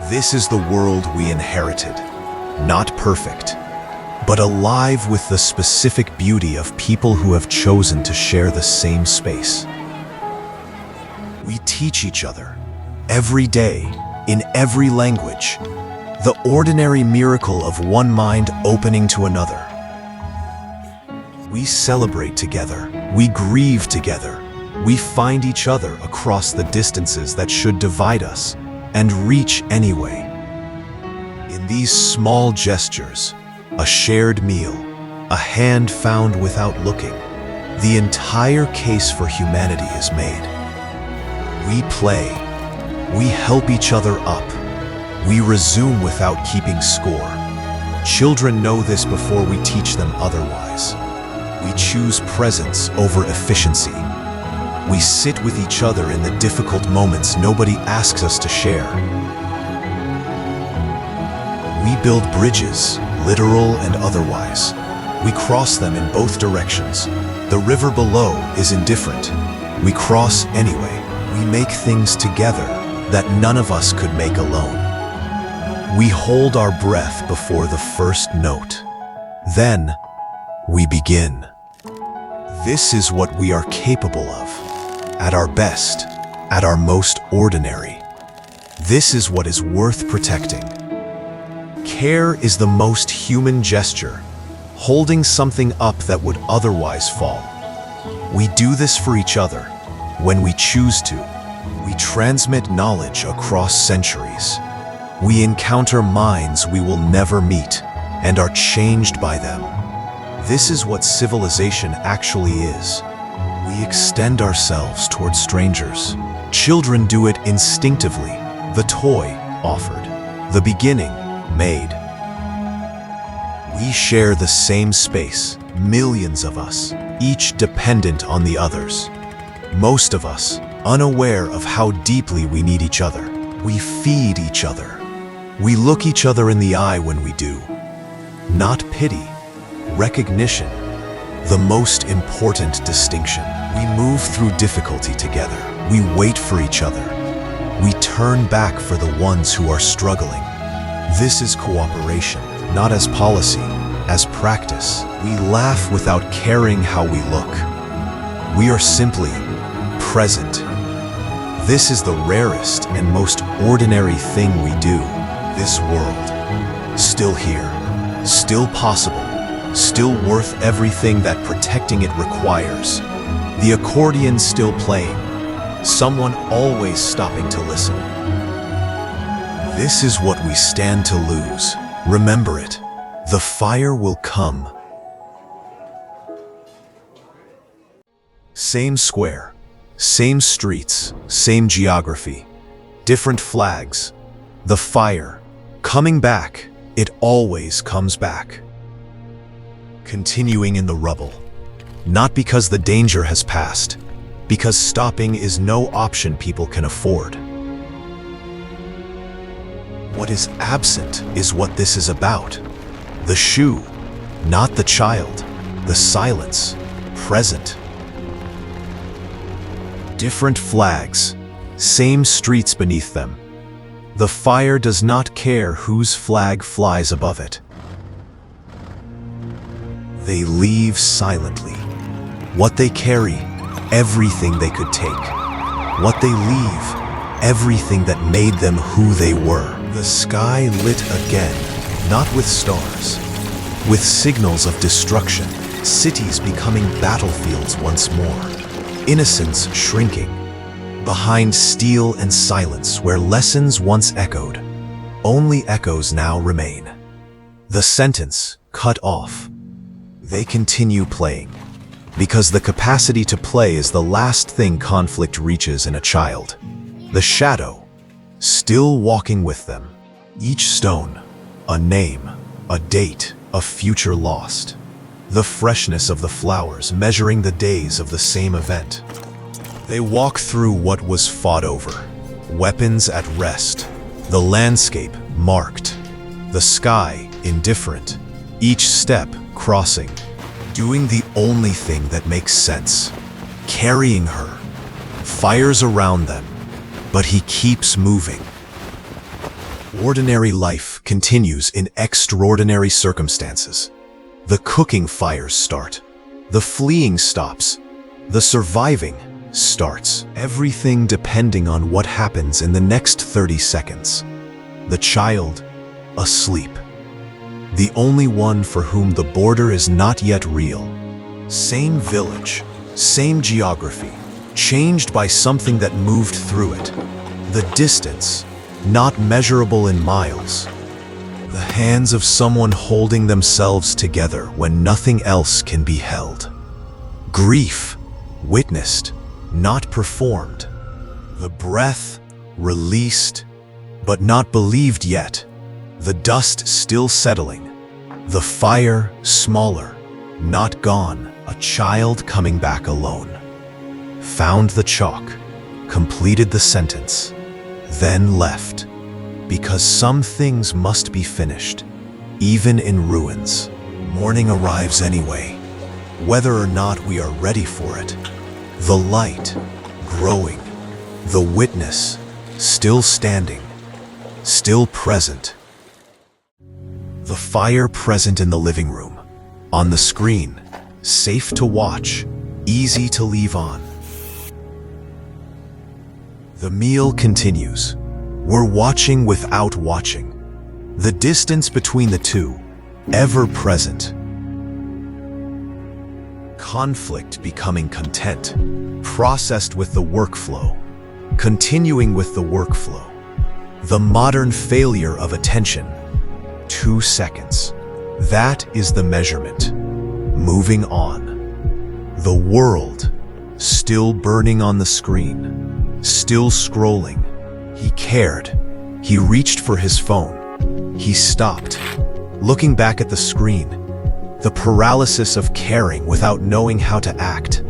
This is the world we inherited. Not perfect, but alive with the specific beauty of people who have chosen to share the same space. We teach each other, every day, in every language, the ordinary miracle of one mind opening to another. We celebrate together, we grieve together, we find each other across the distances that should divide us, and reach anyway. In these small gestures, a shared meal, a hand found without looking, the entire case for humanity is made. We play, we help each other up, we resume without keeping score. Children know this before we teach them otherwise. We choose presence over efficiency. We sit with each other in the difficult moments nobody asks us to share. We build bridges, literal and otherwise. We cross them in both directions. The river below is indifferent. We cross anyway. We make things together that none of us could make alone. We hold our breath before the first note. Then, we begin. This is what we are capable of, at our best, at our most ordinary. This is what is worth protecting. Care is the most human gesture, holding something up that would otherwise fall. We do this for each other, when we choose to. We transmit knowledge across centuries. We encounter minds we will never meet, and are changed by them. This is what civilization actually is. We extend ourselves towards strangers. Children do it instinctively. The toy offered. The beginning made. We share the same space, millions of us, each dependent on the others. Most of us, unaware of how deeply we need each other. We feed each other. We look each other in the eye when we do. Not pity, recognition, the most important distinction. We move through difficulty together. We wait for each other. We turn back for the ones who are struggling. This is cooperation, not as policy, as practice. We laugh without caring how we look. We are simply present. This is the rarest and most ordinary thing we do. This world, still here, still possible, still worth everything that protecting it requires. The accordion still playing, someone always stopping to listen. This is what we stand to lose. Remember it. The fire will come. Same square, same streets, same geography, different flags. The fire, coming back, it always comes back. Continuing in the rubble, not because the danger has passed, because stopping is no option people can afford. What is absent is what this is about. The shoe, not the child, the silence, present. Different flags, same streets beneath them. The fire does not care whose flag flies above it. They leave silently. What they carry, everything they could take. What they leave, everything that made them who they were. The sky lit again, not with stars, with signals of destruction. Cities becoming battlefields once more. Innocence shrinking. Behind steel and silence where lessons once echoed, only echoes now remain. The sentence cut off. They continue playing, because the capacity to play is the last thing conflict reaches in a child. The shadow, still walking with them. Each stone, a name, a date, a future lost. The freshness of the flowers measuring the days of the same event. They walk through what was fought over, weapons at rest, the landscape marked, the sky indifferent, each step crossing, doing the only thing that makes sense, carrying her, fires around them, but he keeps moving. Ordinary life continues in extraordinary circumstances. The cooking fires start. The fleeing stops. The surviving starts. Everything depending on what happens in the next 30 seconds. The child, asleep. The only one for whom the border is not yet real. Same village, same geography, changed by something that moved through it. The distance, not measurable in miles. The hands of someone holding themselves together when nothing else can be held. Grief, witnessed, not performed. The breath, released, but not believed yet. The dust still settling. The fire, smaller, not gone. A child coming back alone. Found the chalk, completed the sentence, then left. Because some things must be finished, even in ruins. Morning arrives anyway, whether or not we are ready for it. The light, growing. The witness, still standing, still present. The fire present in the living room, on the screen, safe to watch, easy to leave on. The meal continues. We're watching without watching. The distance between the two, ever present. Conflict becoming content, processed with the workflow, continuing with the workflow. The modern failure of attention, 2 seconds. That is the measurement. Moving on. The world, still burning on the screen, still scrolling. He cared. He reached for his phone. He stopped, looking back at the screen. The paralysis of caring without knowing how to act.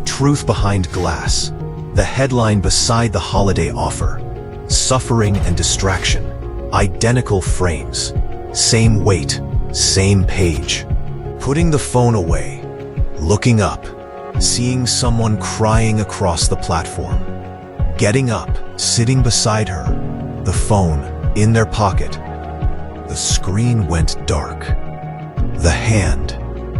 Truth behind glass. The headline beside the holiday offer. Suffering and distraction. Identical frames. Same weight. Same page. Putting the phone away. Looking up. Seeing someone crying across the platform. Getting up, sitting beside her. The phone in their pocket. The screen went dark. The hand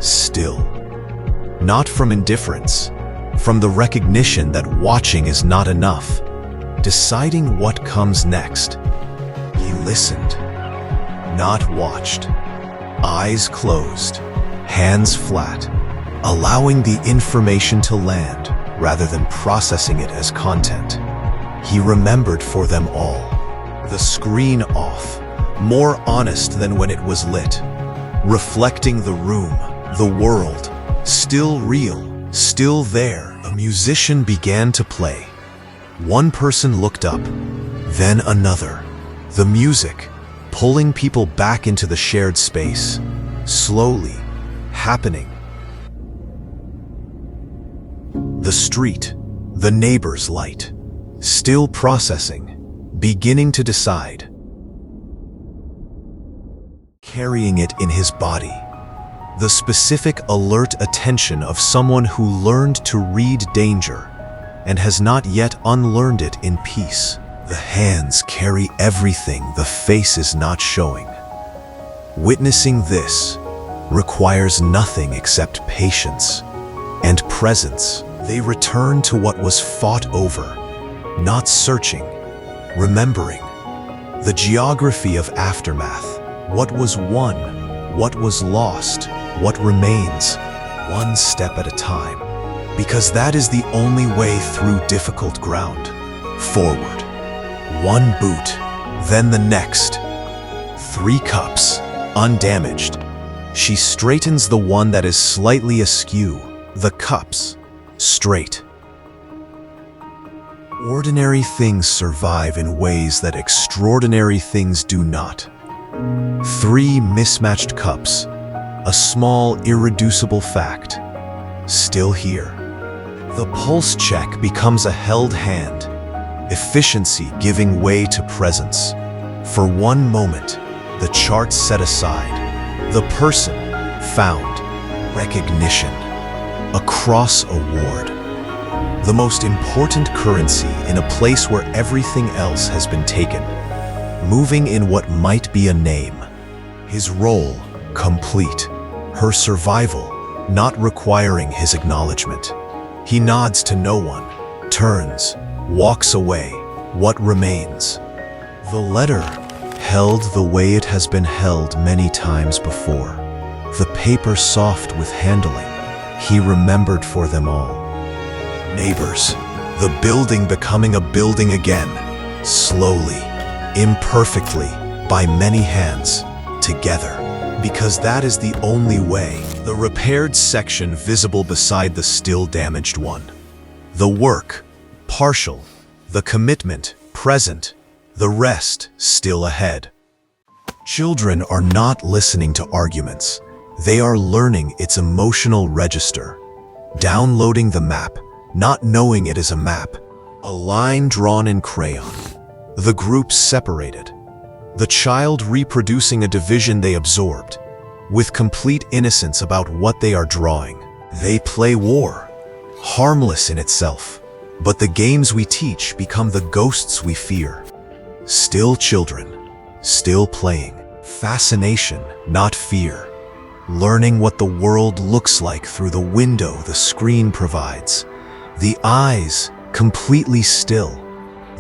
still. Not from indifference, from the recognition that watching is not enough. Deciding what comes next. He listened, not watched. Eyes closed, hands flat, allowing the information to land rather than processing it as content. He remembered for them all. The screen off, more honest than when it was lit. Reflecting the room, the world, still real, still there. A musician began to play. One person looked up, then another. The music, pulling people back into the shared space. Slowly, happening. The street, the neighbor's light. Still processing, beginning to decide. Carrying it in his body. The specific alert attention of someone who learned to read danger and has not yet unlearned it in peace. The hands carry everything the face is not showing. Witnessing this requires nothing except patience and presence. They return to what was fought over, not searching, remembering. The geography of aftermath. What was won, what was lost, what remains, one step at a time. Because that is the only way through difficult ground. Forward. One boot, then the next. 3 cups, undamaged. She straightens the one that is slightly askew. The cups, straight. Ordinary things survive in ways that extraordinary things do not. 3 mismatched cups, a small, irreducible fact. Still here. The pulse check becomes a held hand, efficiency giving way to presence. For one moment, the chart set aside, the person found, recognition, a cross award. The most important currency in a place where everything else has been taken. moving in what might be a name. His role, complete. Her survival, not requiring his acknowledgement. He nods to no one, turns, walks away. What remains? The letter, held the way it has been held many times before. The paper soft with handling, he remembered for them all. Neighbors, the building becoming a building again, slowly, imperfectly, by many hands, together. Because that is the only way. The repaired section visible beside the still damaged one. The work, partial. The commitment, present. The rest, still ahead. Children are not listening to arguments. They are learning its emotional register. Downloading the map, not knowing it is a map. A line drawn in crayon. The groups separated. The child reproducing a division they absorbed, with complete innocence about what they are drawing. They play war, harmless in itself, but the games we teach become the ghosts we fear. Still children, still playing. Fascination, not fear. Learning what the world looks like through the window the screen provides. The eyes, completely still.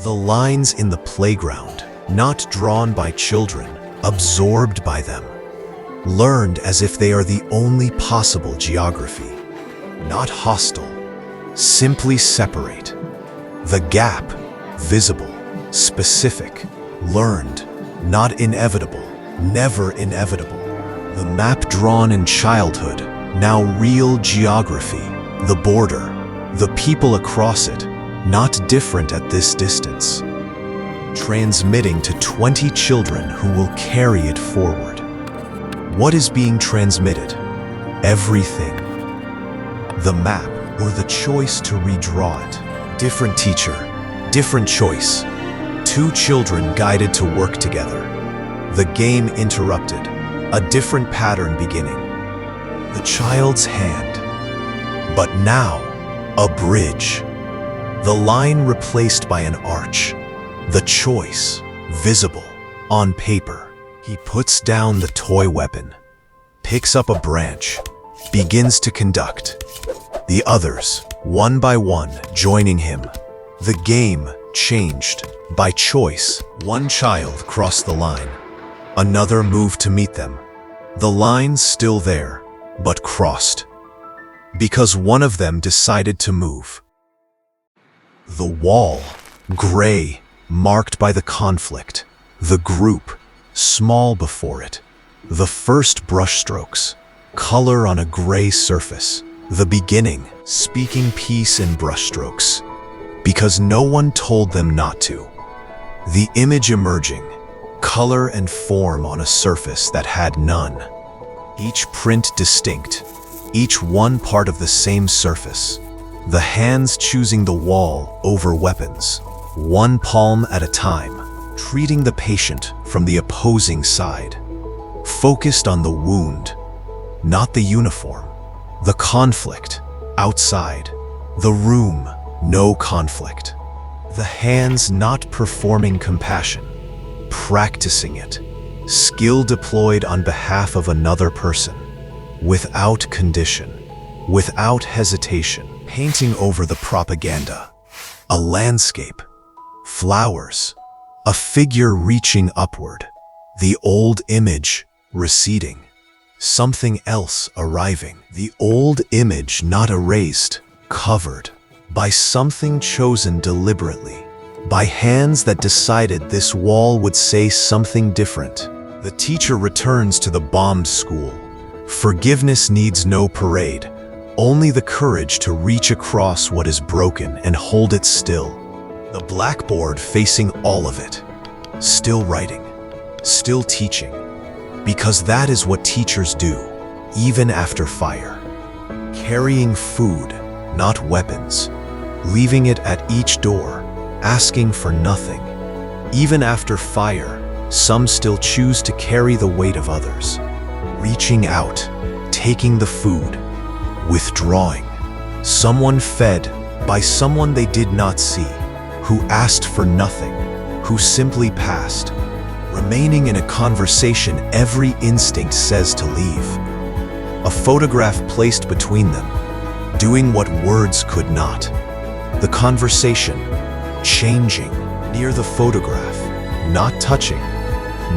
The lines in the playground, not drawn by children, absorbed by them. Learned as if they are the only possible geography. Not hostile, simply separate. The gap, visible, specific, learned, not inevitable, never inevitable. The map drawn in childhood, now real geography. The border, the people across it, not different at this distance. Transmitting to 20 children who will carry it forward. What is being transmitted? Everything. The map, or the choice to redraw it. Different teacher, different choice. Two children guided to work together. The game interrupted, a different pattern beginning. The child's hand. But now, a bridge. The line replaced by an arch. The choice, visible, on paper. He puts down the toy weapon, picks up a branch, begins to conduct. The others, one by one, joining him. The game changed. By choice, one child crossed the line. Another moved to meet them. The line's still there, but crossed. Because one of them decided to move. The wall, gray, marked by the conflict. The group, small before it. The first brushstrokes, color on a gray surface. The beginning, speaking peace in brushstrokes. Because no one told them not to. The image emerging, color and form on a surface that had none. Each print distinct, each one part of the same surface. The hands choosing the wall over weapons, one palm at a time, treating the patient from the opposing side. Focused on the wound, not the uniform. The conflict, outside. The room, no conflict. The hands not performing compassion, practicing it. Skill deployed on behalf of another person, without condition, without hesitation, painting over the propaganda. A landscape, flowers, a figure reaching upward, the old image receding, something else arriving. The old image not erased, covered, by something chosen deliberately, by hands that decided this wall would say something different. The teacher returns to the bombed school. Forgiveness needs no parade, only the courage to reach across what is broken and hold it still. The blackboard facing all of it, still writing, still teaching, because that is what teachers do, even after fire. Carrying food, not weapons, leaving it at each door, asking for nothing. Even after fire, some still choose to carry the weight of others. Reaching out, taking the food, withdrawing. Someone fed by someone they did not see, who asked for nothing, who simply passed. remaining in a conversation every instinct says to leave. A photograph placed between them, doing what words could not. The conversation, changing, near the photograph, not touching,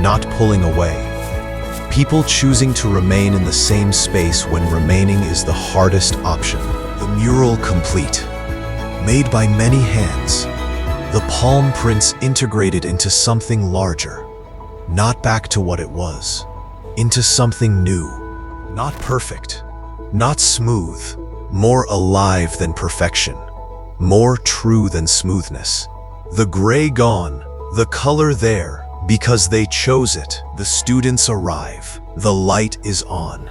not pulling away. People choosing to remain in the same space when remaining is the hardest option. The mural complete. Made by many hands, the palm prints integrated into something larger, not back to what it was, into something new, not perfect, not smooth, more alive than perfection, more true than smoothness. The gray gone, the color there, because they chose it. The students arrive, the light is on.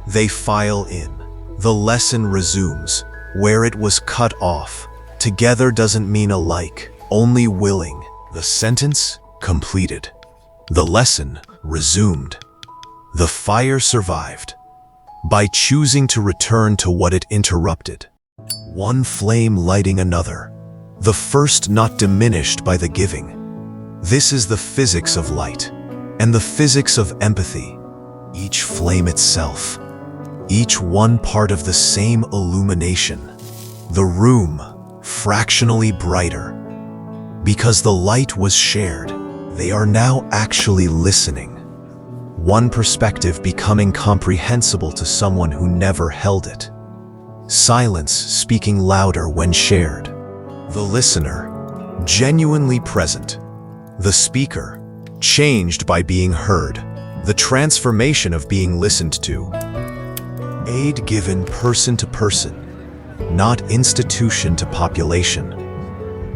They file in, the lesson resumes, where it was cut off. Together doesn't mean alike, only willing. The sentence completed. The lesson resumed. The fire survived by choosing to return to what it interrupted. One flame lighting another, the first not diminished by the giving. This is the physics of light and the physics of empathy. Each flame itself, each one part of the same illumination. The room fractionally brighter. Because the light was shared, they are now actually listening. One perspective becoming comprehensible to someone who never held it. Silence speaking louder when shared. The listener, genuinely present. The speaker, changed by being heard. The transformation of being listened to. Aid given person to person, not institution to population.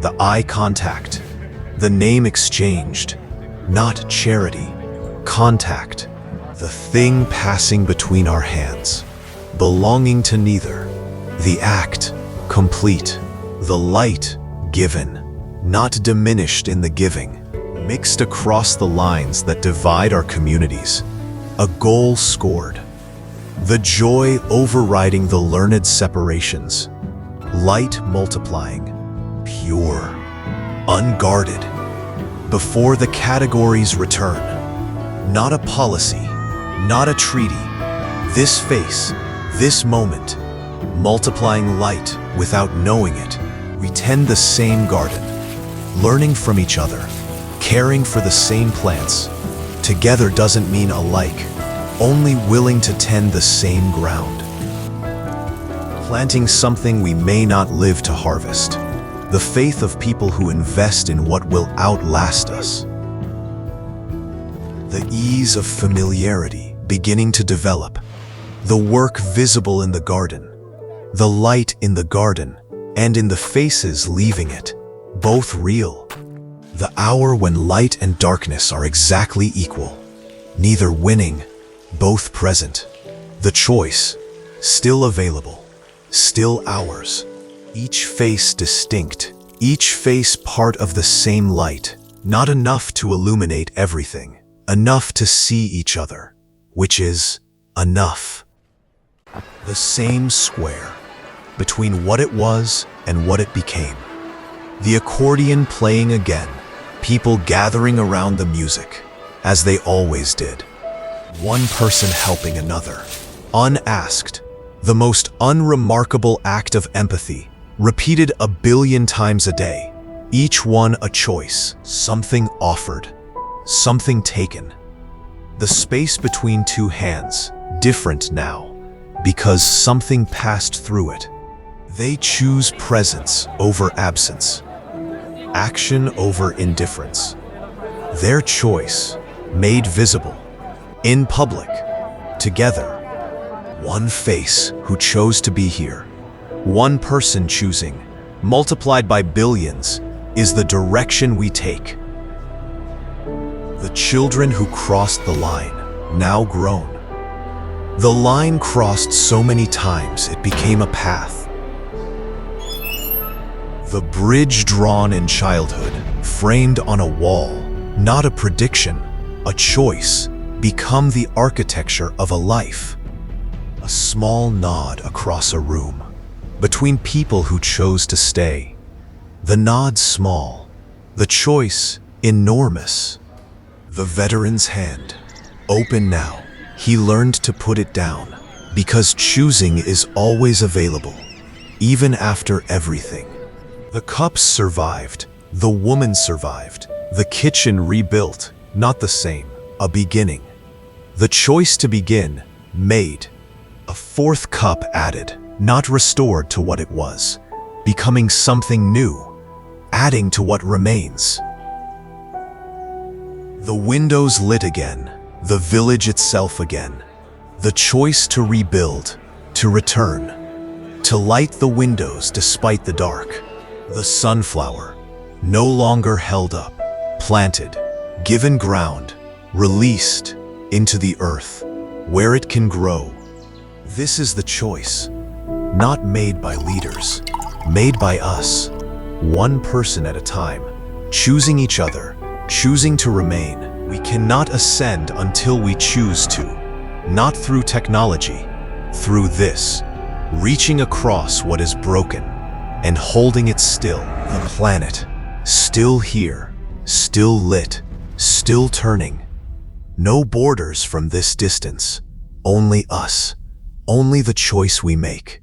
The eye contact, the name exchanged, not charity, contact. The thing passing between our hands, belonging to neither. The act, complete. The light, given, not diminished in the giving. Mixed across the lines that divide our communities. A goal scored. The joy overriding the learned separations. Light multiplying. Pure. Unguarded. Before the categories return. Not a policy. Not a treaty. This face. This moment. Multiplying light without knowing it. We tend the same garden. Learning from each other. Caring for the same plants. Together doesn't mean alike, only willing to tend the same ground. Planting something we may not live to harvest. The faith of people who invest in what will outlast us. The ease of familiarity beginning to develop. The work visible in the garden. The light in the garden and in the faces leaving it, both real. The hour when light and darkness are exactly equal, neither winning, both present. The choice, still available, still ours. Each face distinct, each face part of the same light, not enough to illuminate everything, enough to see each other, which is enough. The same square, between what it was and what it became. The accordion playing again, people gathering around the music, as they always did. One person helping another, unasked, the most unremarkable act of empathy, repeated 1 billion times a day. Each one a choice, something offered, something taken. The space between two hands, different now, because something passed through it. They choose presence over absence. Action over indifference. Their choice, made visible, in public, together. One face who chose to be here, one person choosing, multiplied by billions, is the direction we take. The children who crossed the line, now grown. The line crossed so many times it became a path. The bridge drawn in childhood, framed on a wall, not a prediction, a choice, become the architecture of a life. A small nod across a room, between people who chose to stay. The nod small, the choice enormous. The veteran's hand, open now. He learned to put it down, because choosing is always available, even after everything. The cups survived, the woman survived, the kitchen rebuilt, not the same, a beginning. The choice to begin, made. A fourth cup added, not restored to what it was, becoming something new, adding to what remains. The windows lit again, the village itself again. The choice to rebuild, to return, to light the windows despite the dark. The sunflower, no longer held up, planted, given ground, released into the earth, where it can grow. This is the choice, not made by leaders, made by us, one person at a time, choosing each other, choosing to remain. We cannot ascend until we choose to, not through technology, through this, reaching across what is broken and holding it still. The planet, still here, still lit, still turning. No borders from this distance, only us, only the choice we make.